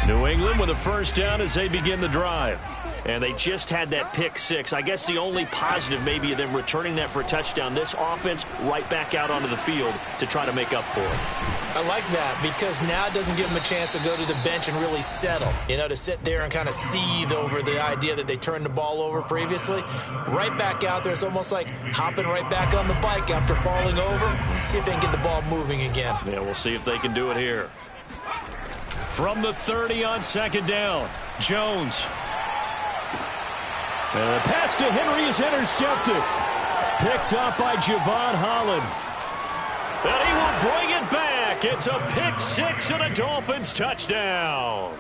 New England with a first down as they begin the drive. And they just had that pick six. I guess the only positive maybe of them returning that for a touchdown. This offense right back out onto the field to try to make up for it. I like that because now it doesn't give them a chance to go to the bench and really settle. You know, to sit there and kind of seethe over the idea that they turned the ball over previously. Right back out there. It's almost like hopping right back on the bike after falling over. See if they can get the ball moving again. Yeah, we'll see if they can do it here. From the 30 on second down, Jones. And the pass to Henry is intercepted. Picked up by Javon Holland. And he will bring it back. It's a pick six and a Dolphins touchdown.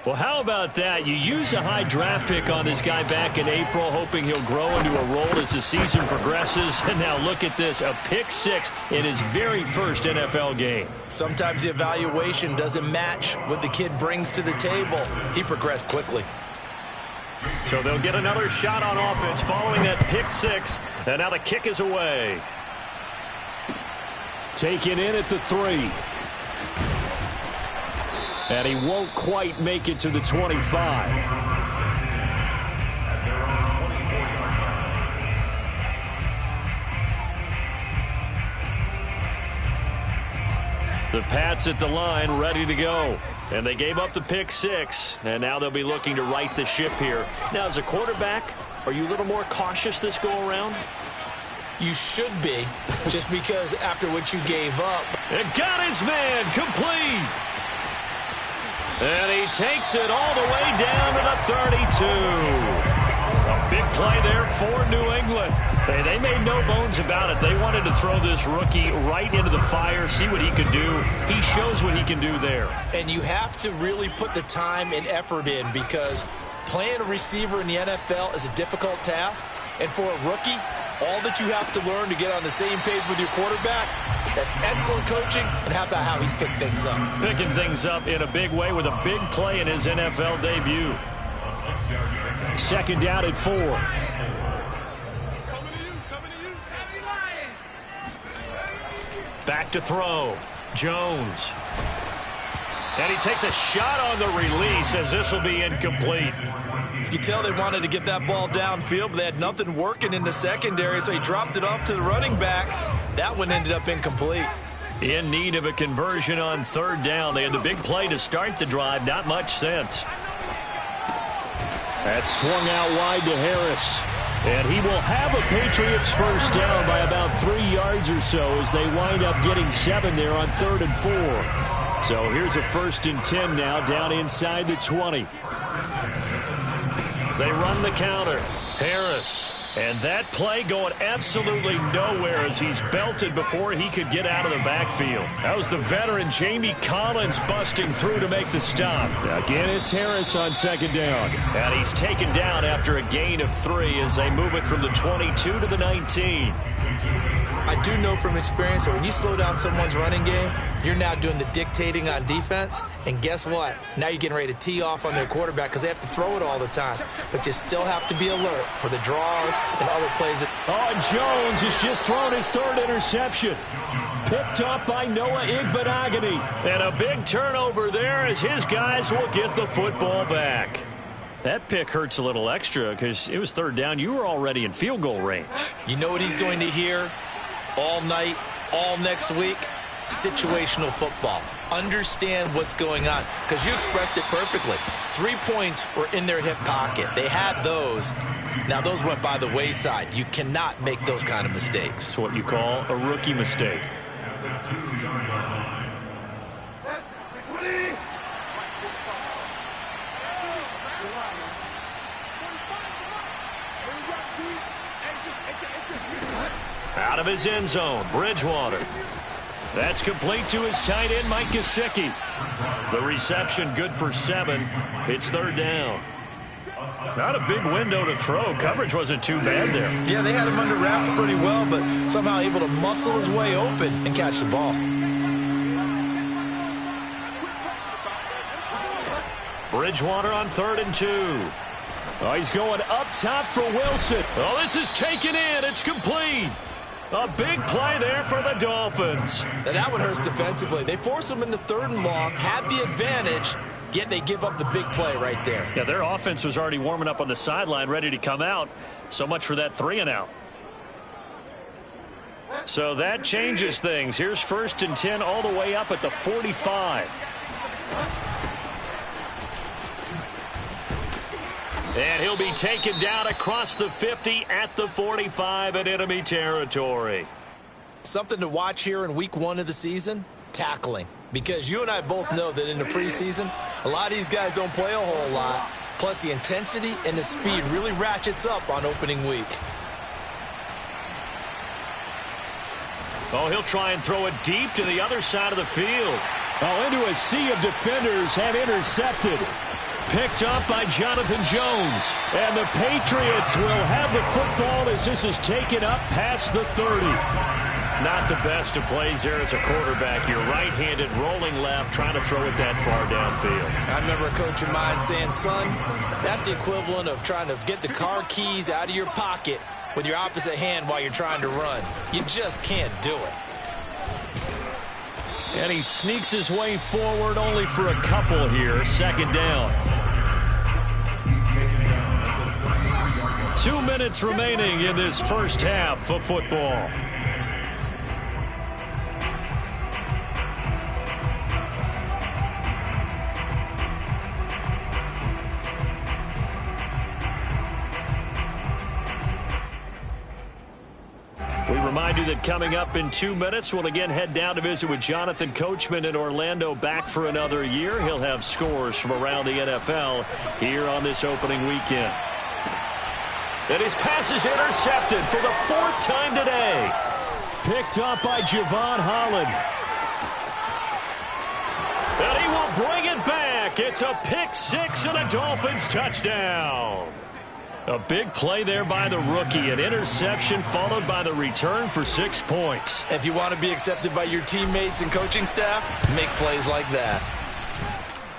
Well, how about that? You use a high draft pick on this guy back in April, hoping he'll grow into a role as the season progresses. And now look at this, a pick six in his very first NFL game. Sometimes the evaluation doesn't match what the kid brings to the table. He progressed quickly. So they'll get another shot on offense following that pick six. And now the kick is away. Taken in at the 3. And he won't quite make it to the 25. The Pats at the line ready to go. And they gave up the pick six. And now they'll be looking to right the ship here. Now, as a quarterback, are you a little more cautious this go around? You should be, just because after what you gave up. And got his man complete. And he takes it all the way down to the 32. A big play there for New England. Hey, they made no bones about it. They wanted to throw this rookie right into the fire, see what he could do. He shows what he can do there. And you have to really put the time and effort in because playing a receiver in the NFL is a difficult task. And for a rookie, all that you have to learn to get on the same page with your quarterback, that's excellent coaching. And how about how he's picked things up? Picking things up in a big way with a big play in his NFL debut. Second down at 4. Back to throw. Jones. And he takes a shot on the release as this will be incomplete. You can tell they wanted to get that ball downfield, but they had nothing working in the secondary, so he dropped it off to the running back. That one ended up incomplete. In need of a conversion on third down. They had the big play to start the drive. Not much sense. That swung out wide to Harris. And he will have a Patriots first down by about 3 yards or so as they wind up getting 7 there on 3rd and 4. So here's a 1st and 10 now down inside the 20. They run the counter. Harris. And that play going absolutely nowhere as he's belted before he could get out of the backfield. That was the veteran Jamie Collins busting through to make the stop. Again, it's Harris on second down. And he's taken down after a gain of 3 as they move it from the 22 to the 19. I do know from experience that when you slow down someone's running game, you're now doing the dictating on defense. And guess what? Now you're getting ready to tee off on their quarterback because they have to throw it all the time. But you still have to be alert for the draws and other plays. Jones has just thrown his 3rd interception. Picked up by Noah Igbenogany. And a big turnover there as his guys will get the football back. That pick hurts a little extra because it was 3rd down. You were already in field goal range. You know what he's going to hear all night, all next week? Situational football. Understand what's going on because you expressed it perfectly. 3 points were in their hip pocket. They had those. Now those went by the wayside. You cannot make those kind of mistakes. It's what you call a rookie mistake. Out of his end zone, Bridgewater. That's complete to his tight end, Mike Gesicki. The reception good for 7. It's 3rd down. Not a big window to throw. Coverage wasn't too bad there. Yeah, they had him under wraps pretty well, but somehow able to muscle his way open and catch the ball. Bridgewater on 3rd and 2. Oh, he's going up top for Wilson. Oh, this is taken in. It's complete. A big play there for the Dolphins. And that one hurts defensively. They forced him into 3rd and long, had the advantage, yet they give up the big play right there. Yeah, their offense was already warming up on the sideline, ready to come out. So much for that 3-and-out. So that changes things. Here's 1st and 10 all the way up at the 45. And he'll be taken down across the 50 at the 45 in enemy territory. Something to watch here in week 1 of the season, tackling. Because you and I both know that in the preseason, a lot of these guys don't play a whole lot. Plus the intensity and the speed really ratchets up on opening week. Oh, he'll try and throw it deep to the other side of the field. Oh, into a sea of defenders and intercepted. Picked up by Jonathan Jones. And the Patriots will have the football as this is taken up past the 30. Not the best of plays there as a quarterback. You're right-handed, rolling left, trying to throw it that far downfield. I remember a coach of mine saying, son, that's the equivalent of trying to get the car keys out of your pocket with your opposite hand while you're trying to run. You just can't do it. And he sneaks his way forward only for a couple here. 2nd down. 2 minutes remaining in this first half of football. We remind you that coming up in 2 minutes, we'll again head down to visit with Jonathan Coachman in Orlando, back for another year. He'll have scores from around the NFL here on this opening weekend. And his pass is intercepted for the 4th time today. Picked up by Javon Holland. And he will bring it back. It's a pick 6 and a Dolphins touchdown. A big play there by the rookie. An interception followed by the return for 6 points. If you want to be accepted by your teammates and coaching staff, make plays like that.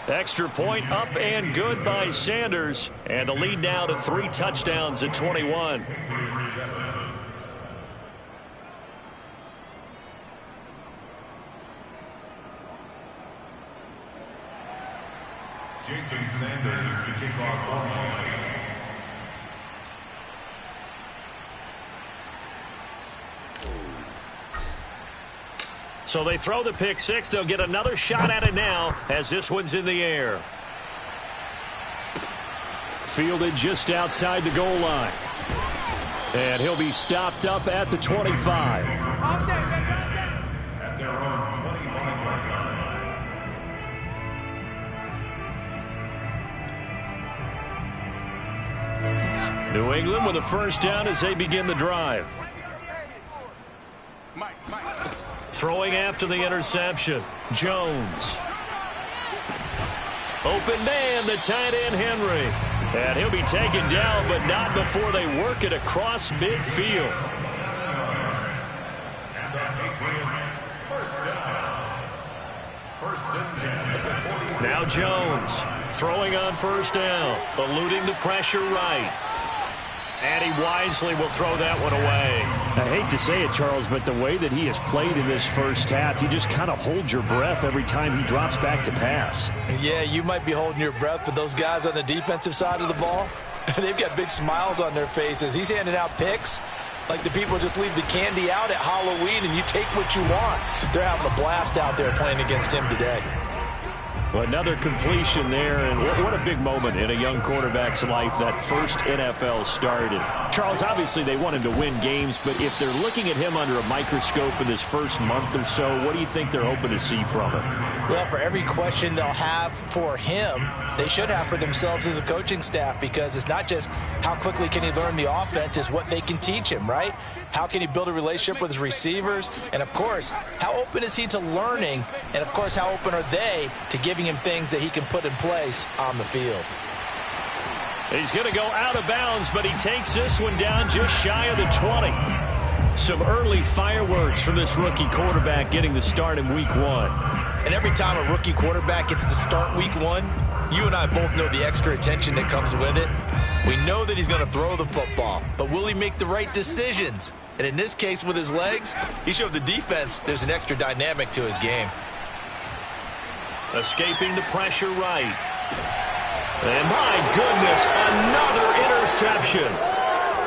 Extra point up and good by Sanders. And the lead now to 3 touchdowns at 21. Jason Sanders to kick off for Miami. So they throw the pick 6. They'll get another shot at it now as this one's in the air. Fielded just outside the goal line. And he'll be stopped up at the 25. At their own 25-yard line. New England with a first down as they begin the drive. Throwing after the interception. Jones. Open man, the tight end Henry. And he'll be taken down, but not before they work it across midfield. And the Patriots, first down. 1st and 10. Now Jones throwing on first down. Eluding the pressure right. And he wisely will throw that one away. I hate to say it, Charles, but the way that he has played in this first half, you just kind of hold your breath every time he drops back to pass. Yeah, you might be holding your breath, but those guys on the defensive side of the ball, they've got big smiles on their faces. He's handing out picks like the people just leave the candy out at Halloween and you take what you want. They're having a blast out there playing against him today. Well, another completion there, and what a big moment in a young quarterback's life, that first NFL start. And Charles, obviously they want him to win games, but if they're looking at him under a microscope in this first month or so, what do you think they're hoping to see from him? Well, for every question they'll have for him, they should have for themselves as a coaching staff, because it's not just how quickly can he learn the offense, it's what they can teach him, right? How can he build a relationship with his receivers? And, of course, how open is he to learning? And, of course, how open are they to giving him things that he can put in place on the field? He's going to go out of bounds, but he takes this one down just shy of the 20. Some early fireworks from this rookie quarterback getting the start in week 1. And every time a rookie quarterback gets to start week 1, you and I both know the extra attention that comes with it. We know that he's going to throw the football, but will he make the right decisions? And in this case, with his legs, he showed the defense there's an extra dynamic to his game. Escaping the pressure right. And my goodness, another interception.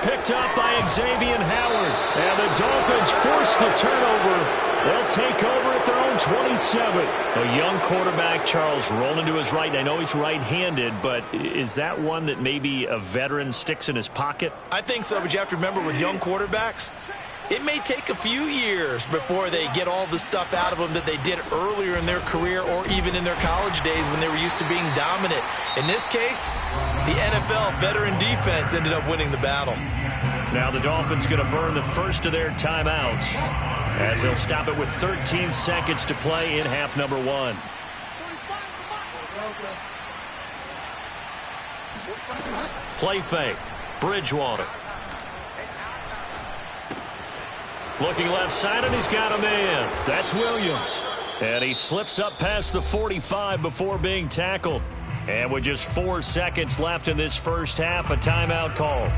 Picked up by Xavier Howard. And the Dolphins force the turnover. They'll take over at their own 27. A young quarterback, Charles, rolling to his right. I know he's right-handed, but is that one that maybe a veteran sticks in his pocket? I think so, but you have to remember with young quarterbacks, it may take a few years before they get all the stuff out of them that they did earlier in their career or even in their college days when they were used to being dominant. In this case, the NFL veteran defense ended up winning the battle. Now the Dolphins going to burn the first of their timeouts as they'll stop it with 13 seconds to play in half number 1. Play fake. Bridgewater. Looking left side, and he's got a man. That's Williams. And he slips up past the 45 before being tackled. And with just 4 seconds left in this first half, a timeout call.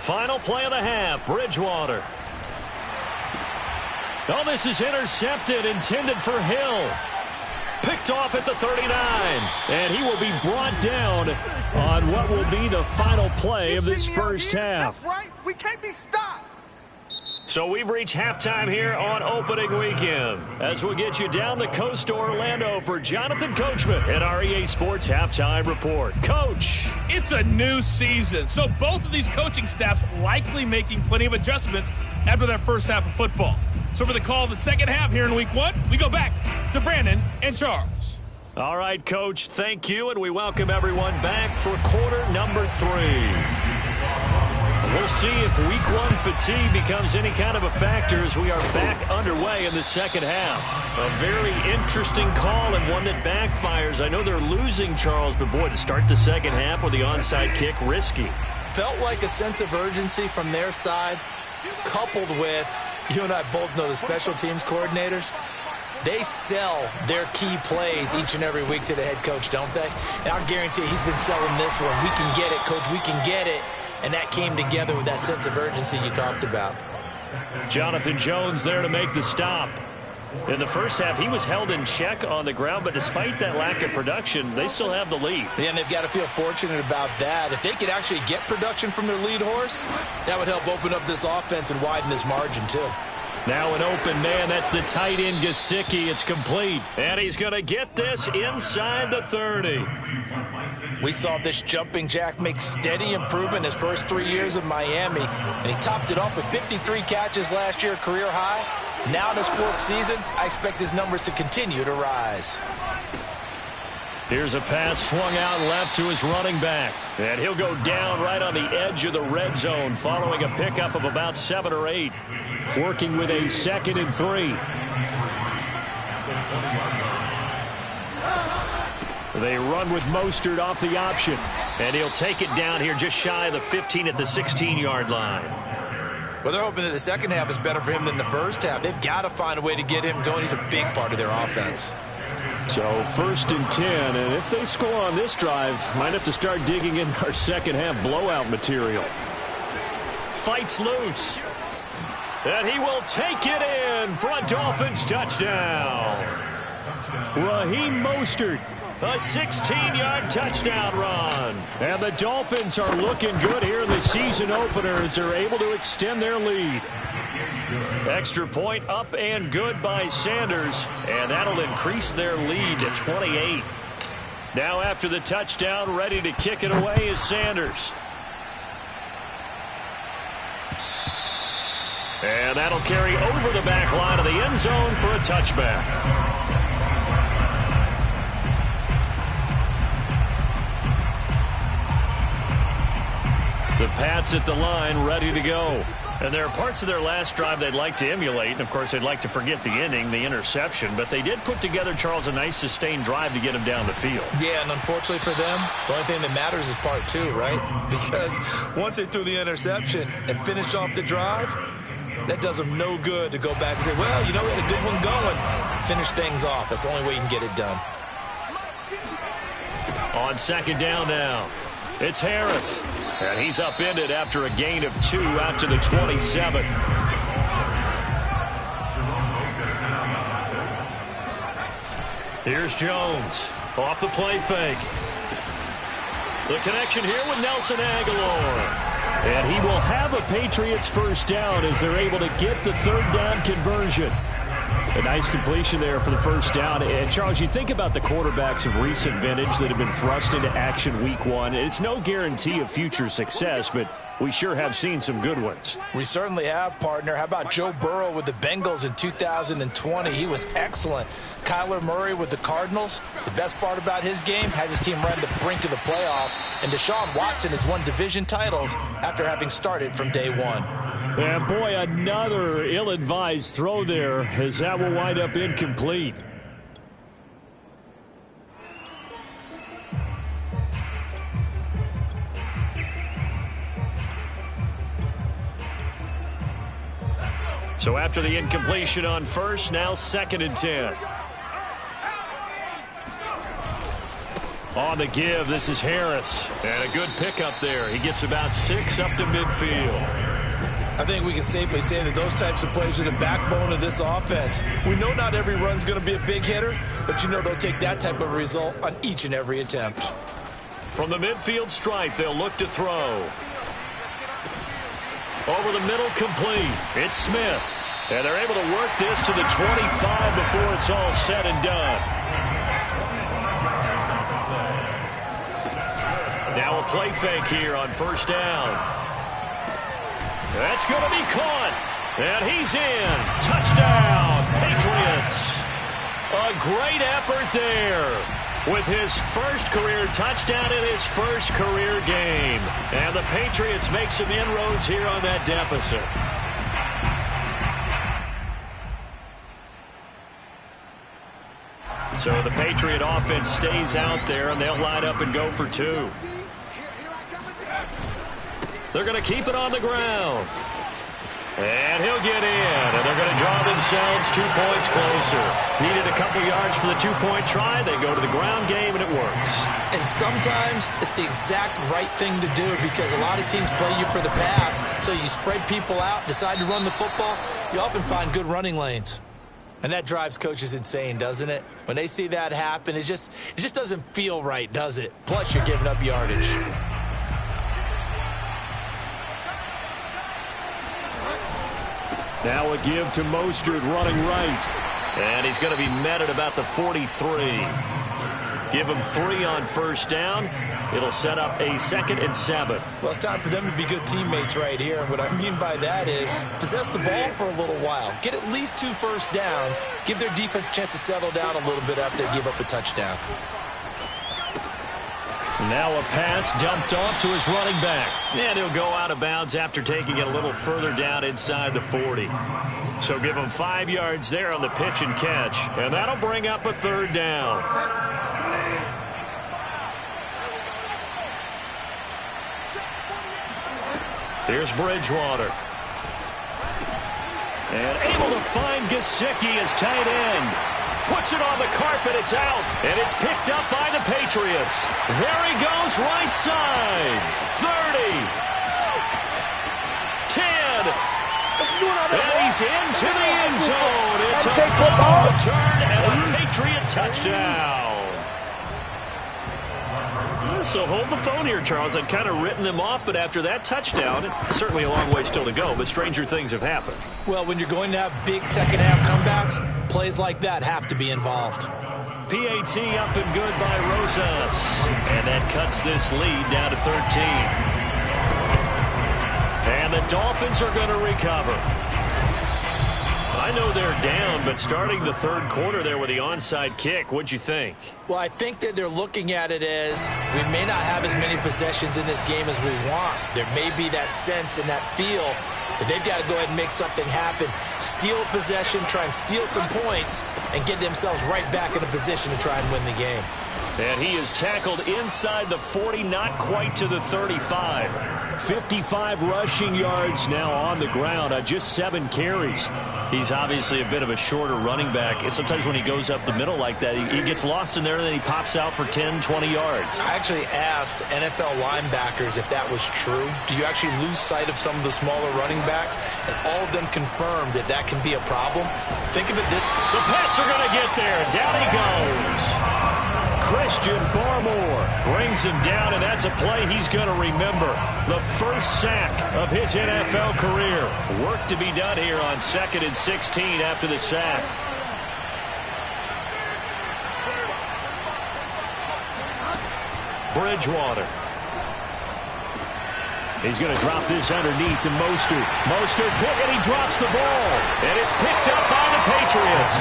Final play of the half, Bridgewater. Oh, this is intercepted, intended for Hill. Picked off at the 39. And he will be brought down on what will be the final play of this first half. That's right. We can't be stopped. So we've reached halftime here on opening weekend. As we'll get you down the coast to Orlando for Jonathan Coachman at our EA Sports Halftime Report. Coach. It's a new season, so both of these coaching staffs likely making plenty of adjustments after their first half of football. So for the call of the second half here in week 1, we go back to Brandon and Charles. All right, Coach, thank you, and we welcome everyone back for quarter number 3. We'll see if week 1 fatigue becomes any kind of a factor as we are back underway in the second half. A very interesting call and one that backfires. I know they're losing, Charles, but boy, to start the second half with the onside kick, risky. Felt like a sense of urgency from their side, coupled with, you and I both know the special teams coordinators. They sell their key plays each and every week to the head coach, don't they? And I guarantee you he's been selling this one. We can get it, Coach, we can get it. And that came together with that sense of urgency you talked about. Jonathan Jones there to make the stop. In the first half, he was held in check on the ground, but despite that lack of production, they still have the lead. Yeah, and they've got to feel fortunate about that. If they could actually get production from their lead horse, that would help open up this offense and widen this margin, too. Now an open man. That's the tight end, Gesicki. It's complete. And he's going to get this inside the 30. We saw this jumping jack make steady improvement his first 3 years in Miami. And he topped it off with 53 catches last year, career high. Now in his 4th season, I expect his numbers to continue to rise. Here's a pass swung out left to his running back. And he'll go down right on the edge of the red zone following a pickup of about 7 or 8. Working with a 2nd and 3. They run with Mostert off the option. And he'll take it down here just shy of the 15 at the 16-yard line. Well, they're hoping that the second half is better for him than the first half. They've got to find a way to get him going. He's a big part of their offense. So 1st and 10, and if they score on this drive, might have to start digging in our second half blowout material. Fights loose. And he will take it in for a Dolphins touchdown. Raheem Mostert, a 16-yard touchdown run. And the Dolphins are looking good here in the season opener as they're able to extend their lead. Extra point up and good by Sanders, and that'll increase their lead to 28. Now after the touchdown, ready to kick it away is Sanders. And that'll carry over the back line of the end zone for a touchback. The Pats at the line, ready to go. And there are parts of their last drive they'd like to emulate, and of course they'd like to forget the ending, the interception, but they did put together, Charles, a nice sustained drive to get him down the field. Yeah, and unfortunately for them, the only thing that matters is part two, right? Because once they threw the interception and finished off the drive, that does them no good to go back and say, well, you know, we had a good one going. Finish things off. That's the only way you can get it done. On second down now, it's Harris. And he's upended after a gain of 2 out to the 27. Here's Jones off the play fake. The connection here with Nelson Aguilar. And he will have a Patriots first down as they're able to get the third down conversion. A nice completion there for the first down. And, Charles, you think about the quarterbacks of recent vintage that have been thrust into action week one. It's no guarantee of future success, but we sure have seen some good ones. We certainly have, partner. How about Joe Burrow with the Bengals in 2020? He was excellent. Kyler Murray with the Cardinals. The best part about his game, has his team run the brink of the playoffs. And Deshaun Watson has won division titles after having started from day one. And, boy, another ill-advised throw there as that will wind up incomplete. So after the incompletion on first, now 2nd and 10. On the give, this is Harris. And a good pickup there. He gets about 6 up to midfield. I think we can safely say that those types of plays are the backbone of this offense. We know not every run's going to be a big hitter, but you know they'll take that type of result on each and every attempt. From the midfield stripe, they'll look to throw. Over the middle, complete. It's Smith. And they're able to work this to the 25 before it's all said and done. Now a play fake here on first down. That's going to be caught. And he's in. Touchdown, Patriots. A great effort there with his first career touchdown in his first career game. And the Patriots make some inroads here on that deficit. So the Patriot offense stays out there, and they'll line up and go for 2. They're going to keep it on the ground. And he'll get in, and they're going to draw themselves 2 points closer. Needed a couple yards for the 2-point try. They go to the ground game, and it works. And sometimes it's the exact right thing to do because a lot of teams play you for the pass. So you spread people out, decide to run the football, you often find good running lanes. And that drives coaches insane, doesn't it? When they see that happen, it just doesn't feel right, does it? Plus, you're giving up yardage. Now a give to Mostert running right. And he's going to be met at about the 43. Give him 3 on first down. It'll set up a 2nd and 7. Well, it's time for them to be good teammates right here. And what I mean by that is possess the ball for a little while. Get at least 2 first downs. Give their defense a chance to settle down a little bit after they give up a touchdown. Now a pass dumped off to his running back. And he'll go out of bounds after taking it a little further down inside the 40. So give him 5 yards there on the pitch and catch. And that'll bring up a 3rd down. Here's Bridgewater. And able to find Gesicki as tight end. Puts it on the carpet, it's out, and it's picked up by the Patriots. There he goes, right side. 30. 10. And he's into the end zone. It's a fumble return and a Patriot touchdown. So hold the phone here, Charles. I'd kind of written them off, but after that touchdown, certainly a long way still to go, but stranger things have happened. Well, when you're going to have big second-half comebacks, plays like that have to be involved. PAT up and good by Rosas. And that cuts this lead down to 13. And the Dolphins are going to recover. I know they're down, but starting the 3rd quarter there with the onside kick, what'd you think? Well, I think that they're looking at it as we may not have as many possessions in this game as we want. There may be that sense and that feel that they've got to go ahead and make something happen, steal a possession, try and steal some points, and get themselves right back in a position to try and win the game. And he is tackled inside the 40, not quite to the 35. 55 rushing yards now on the ground on just 7 carries. He's obviously a bit of a shorter running back. And sometimes when he goes up the middle like that, he gets lost in there, and then he pops out for 10, 20 yards. I actually asked NFL linebackers if that was true. Do you actually lose sight of some of the smaller running backs? And all of them confirmed that that can be a problem. Think of it this. The Pats are going to get there. Down he goes. Christian Barmore brings him down, and that's a play he's going to remember. The first sack of his NFL career. Work to be done here on 2nd and 16 after the sack. Bridgewater. He's going to drop this underneath to Mostert. Mostert pick, and he drops the ball. And it's picked up by the Patriots.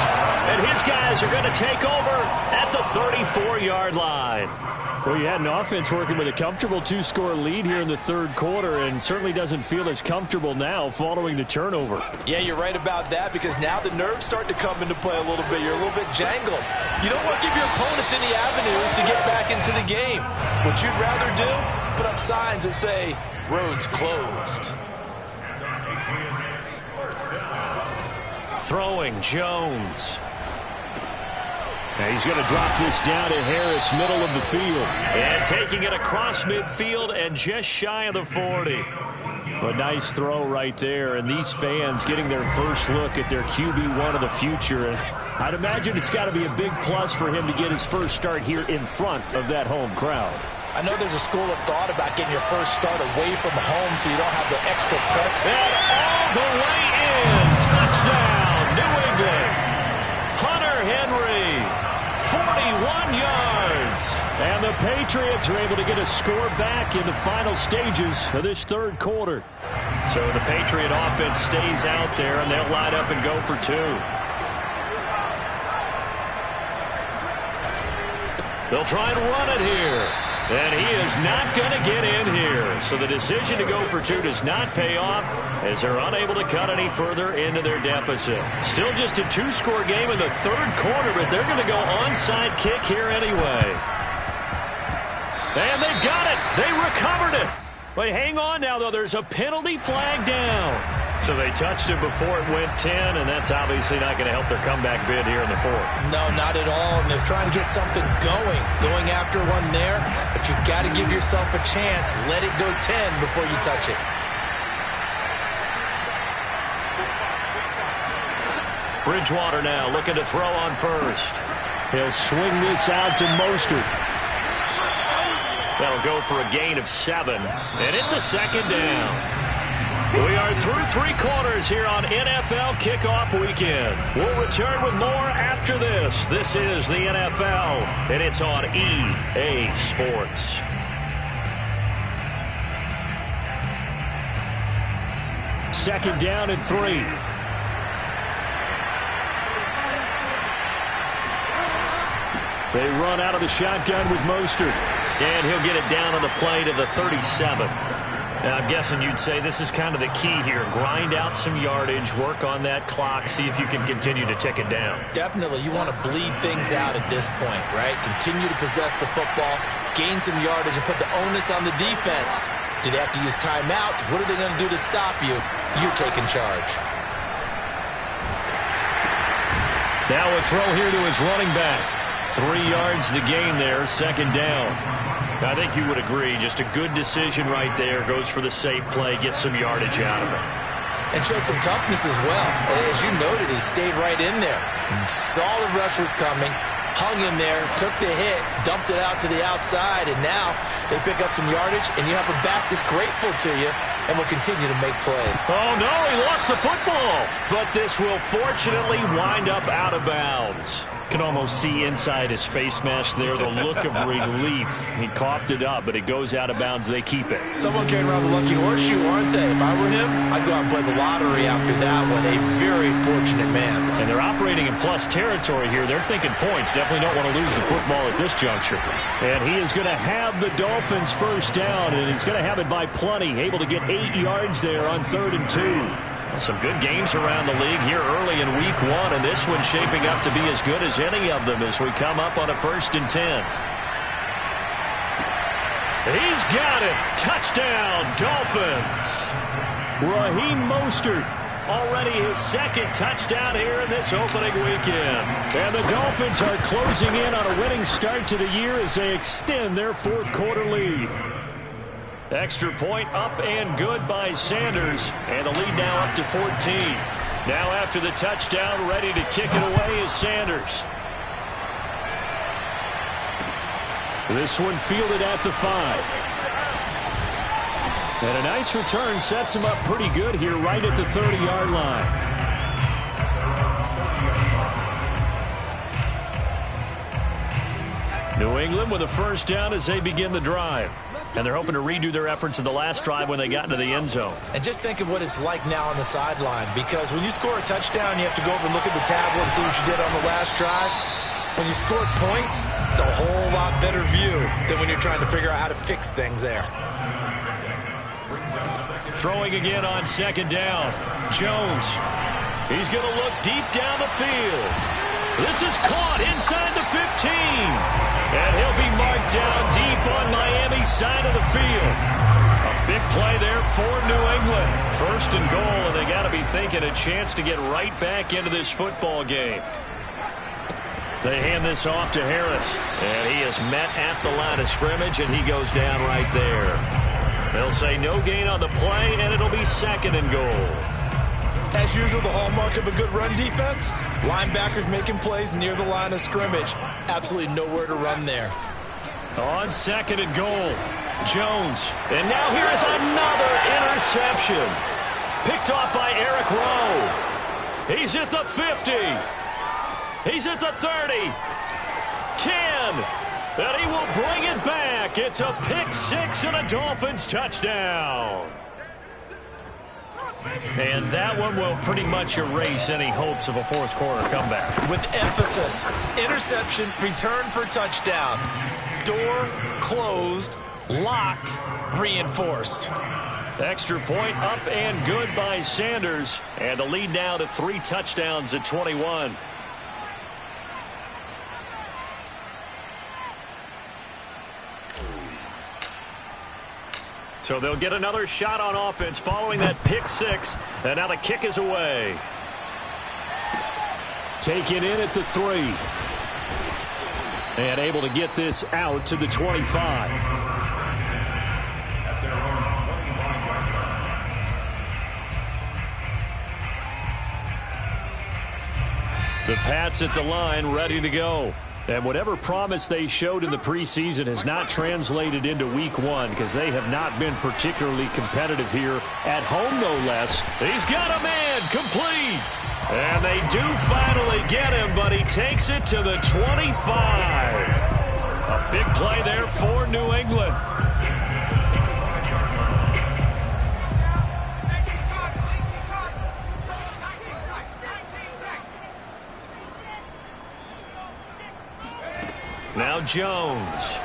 And his guys are going to take over at the 34-yard line. Well, you had an offense working with a comfortable 2-score lead here in the 3rd quarter, and certainly doesn't feel as comfortable now following the turnover. Yeah, you're right about that, because now the nerves start to come into play a little bit. You're a little bit jangled. You don't want to give your opponents any avenues to get back into the game. What you'd rather do, put up signs that say, roads closed. Throwing Jones. Now he's going to drop this down to Harris, middle of the field. And taking it across midfield and just shy of the 40. A nice throw right there. And these fans getting their first look at their QB1 of the future. And I'd imagine it's got to be a big plus for him to get his first start here in front of that home crowd. I know there's a school of thought about getting your first start away from home so you don't have the extra pressure. And all the way in. Touchdown, New England. Hunter Henry, 41 yards. And the Patriots are able to get a score back in the final stages of this 3rd quarter. So the Patriot offense stays out there, and they'll line up and go for 2. They'll try and run it here. And he is not going to get in here. So the decision to go for 2 does not pay off as they're unable to cut any further into their deficit. Still just a 2-score game in the 3rd quarter, but they're going to go onside kick here anyway. And they've got it. They recovered it. But hang on now, though. There's a penalty flag down. So they touched it before it went 10, and that's obviously not going to help their comeback bid here in the 4th. No, not at all. And they're trying to get something going after one there. But you've got to give yourself a chance. Let it go 10 before you touch it. Bridgewater now looking to throw on first. He'll swing this out to Mostert. That'll go for a gain of 7. And it's a 2nd down. We are through 3 quarters here on NFL Kickoff Weekend. We'll return with more after this. This is the NFL, and it's on EA Sports. Second down and 3. They run out of the shotgun with Mostert. And he'll get it down on the play to the 37. Now, I'm guessing you'd say this is kind of the key here. Grind out some yardage, work on that clock, see if you can continue to tick it down. Definitely. You want to bleed things out at this point, right? Continue to possess the football, gain some yardage, and put the onus on the defense. Do they have to use timeouts? What are they going to do to stop you? You're taking charge. Now a throw here to his running back. 3 yards the gain there, 2nd down. I think you would agree, just a good decision right there. Goes for the safe play, gets some yardage out of it. And showed some toughness as well. As you noted, he stayed right in there. Saw the rush was coming, hung in there, took the hit, dumped it out to the outside, and now they pick up some yardage, and you have a back that's grateful to you and will continue to make plays. Oh, no, he lost the football. But this will fortunately wind up out of bounds. Can almost see inside his face mask there the look of relief. He coughed it up, but it goes out of bounds. They keep it. Someone carrying around the lucky horseshoe, aren't they? If I were him, I'd go out and play the lottery after that one. A very fortunate man. And they're operating in plus territory here. They're thinking points. Definitely don't want to lose the football at this juncture. And he is going to have the Dolphins first down, and he's going to have it by plenty. Able to get 8 yards there on 3rd and 2. Some good games around the league here early in week 1, and this one's shaping up to be as good as any of them as we come up on a 1st and 10. He's got it. Touchdown, Dolphins. Raheem Mostert, already his 2nd touchdown here in this opening weekend. And the Dolphins are closing in on a winning start to the year as they extend their 4th quarter lead. Extra point up and good by Sanders. And the lead now up to 14. Now after the touchdown, ready to kick it away is Sanders. This one fielded at the 5. And a nice return sets him up pretty good here right at the 30-yard line. New England with a first down as they begin the drive. And they're hoping to redo their efforts in the last drive when they got into the end zone. And just think of what it's like now on the sideline, because when you score a touchdown, you have to go over and look at the tablet and see what you did on the last drive. When you score points, it's a whole lot better view than when you're trying to figure out how to fix things there. Throwing again on 2nd down. Jones. He's going to look deep down the field. This is caught inside the 15. And he'll be marked down deep on Miami's side of the field. A big play there for New England. 1st and goal, and they got to be thinking a chance to get right back into this football game. They hand this off to Harris. And he is met at the line of scrimmage, and he goes down right there. They'll say no gain on the play, and it'll be 2nd and goal. As usual, the hallmark of a good run defense, linebackers making plays near the line of scrimmage. Absolutely nowhere to run there. On 2nd and goal, Jones. And now here is another interception. Picked off by Eric Rowe. He's at the 50. He's at the 30. 10. And he will bring it back. It's a pick 6 and a Dolphins touchdown. And that one will pretty much erase any hopes of a 4th quarter comeback. With emphasis, interception, return for touchdown. Door closed, locked, reinforced. Extra point up and good by Sanders. And the lead now to 3 touchdowns at 21. So they'll get another shot on offense following that pick 6. And now the kick is away. Taken in at the 3. And able to get this out to the 25. The Pats at the line ready to go. And whatever promise they showed in the preseason has not translated into week 1 because they have not been particularly competitive here at home, no less. He's got a man complete. And they do finally get him, but he takes it to the 25. A big play there for New England. Now Jones.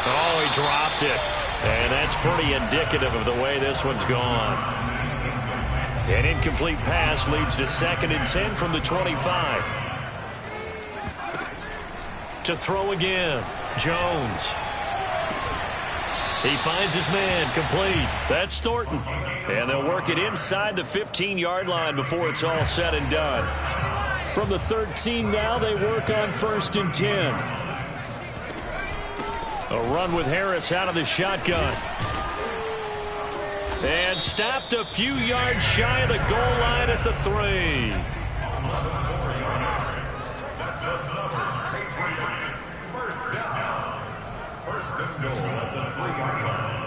Oh, he dropped it. And that's pretty indicative of the way this one's gone. An incomplete pass leads to 2nd and 10 from the 25. To throw again. Jones. He finds his man complete. That's Thornton. And they'll work it inside the 15-yard line before it's all said and done. From the 13 now, they work on 1st and 10. A run with Harris out of the shotgun. And stopped a few yards shy of the goal line at the 3. First down. 1st and goal at the 3-yard line.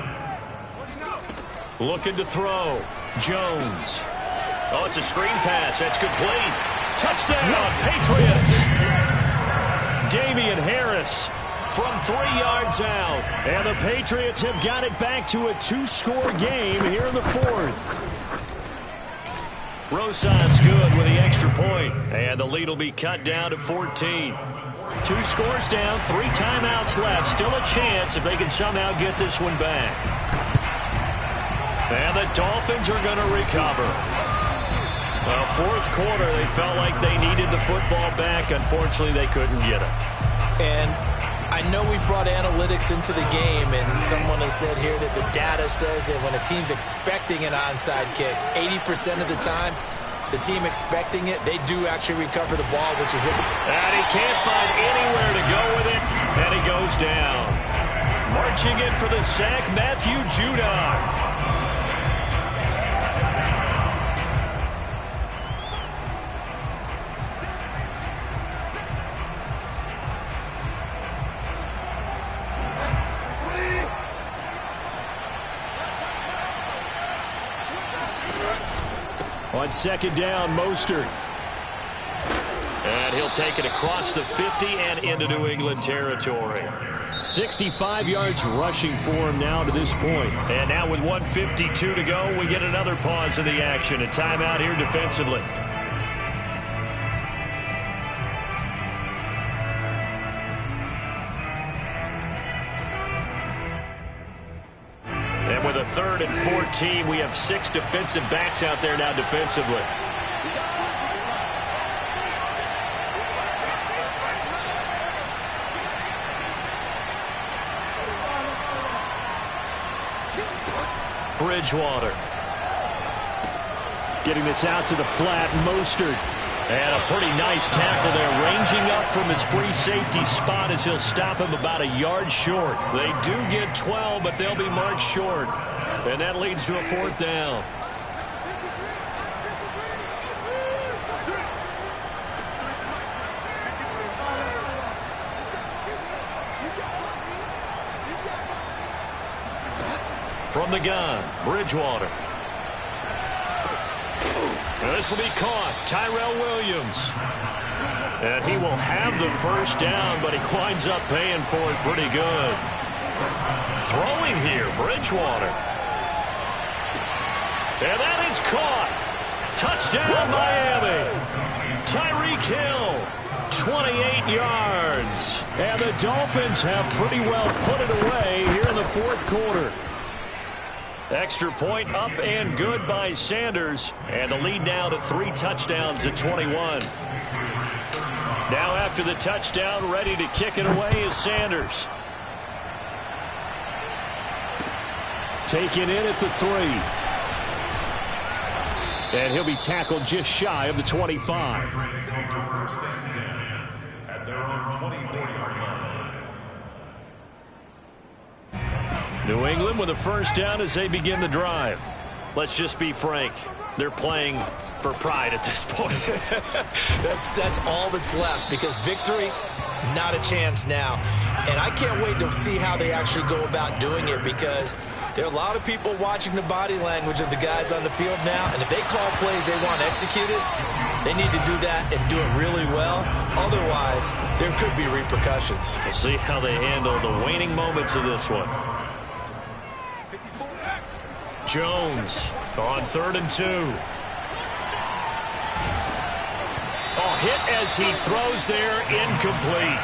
Looking to throw. Jones. Oh, it's a screen pass. That's complete. Touchdown, Patriots. Damian Harris from 3 yards out. And the Patriots have got it back to a 2-score game here in the fourth. Rosas good with the extra point. And the lead will be cut down to 14. 2 scores down, 3 timeouts left. Still a chance if they can somehow get this one back. And the Dolphins are going to recover. Well, fourth quarter, they felt like they needed the football back. Unfortunately, they couldn't get it. And I know we brought analytics into the game, and someone has said here that the data says that when a team's expecting an onside kick, 80% of the time, the team expecting it, they do actually recover the ball, which is what... And he can't find anywhere to go with it, and he goes down. Marching in for the sack, Matthew Judon. On second down, Mostert. And he'll take it across the 50 and into New England territory. 65 yards rushing for him now to this point. And now with 1:52 to go, we get another pause in the action. A timeout here defensively. And with a 3rd and 14, we have 6 defensive backs out there now defensively. Bridgewater. Getting this out to the flat, Mostert. And a pretty nice tackle there, ranging up from his free safety spot as he'll stop him about a yard short. They do get 12, but they'll be marked short. And that leads to a 4th down. From the gun, Bridgewater. This will be caught. Tyrell Williams. And he will have the first down, but he winds up paying for it pretty good. Throwing here, Bridgewater. And that is caught. Touchdown, Miami. Tyreek Hill, 28 yards. And the Dolphins have pretty well put it away here in the fourth quarter. Extra point up and good by Sanders. And the lead now to 3 touchdowns at 21. Now after the touchdown, ready to kick it away is Sanders. Taken in at the 3. And he'll be tackled just shy of the 25. First and 10 at their own 24-yard line. New England with a first down as they begin the drive. Let's just be frank. They're playing for pride at this point. That's all that's left, because victory, not a chance now. And I can't wait to see how they actually go about doing it, because there are a lot of people watching the body language of the guys on the field now, and if they call plays they want executed, they need to do that and do it really well. Otherwise, there could be repercussions. We'll see how they handle the waning moments of this one. Jones on 3rd and 2. Oh, hit as he throws there, incomplete.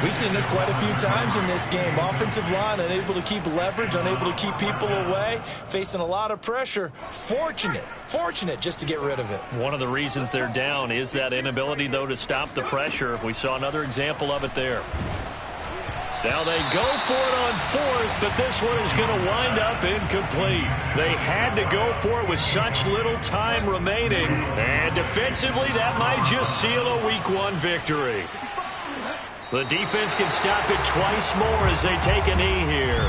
We've seen this quite a few times in this game. Offensive line unable to keep leverage, unable to keep people away, facing a lot of pressure. Fortunate just to get rid of it. One of the reasons they're down is that inability, though, to stop the pressure. We saw another example of it there. Now they go for it on 4th, but this one is going to wind up incomplete. They had to go for it with such little time remaining. And defensively, that might just seal a Week 1 victory. The defense can stop it twice more as they take a knee here.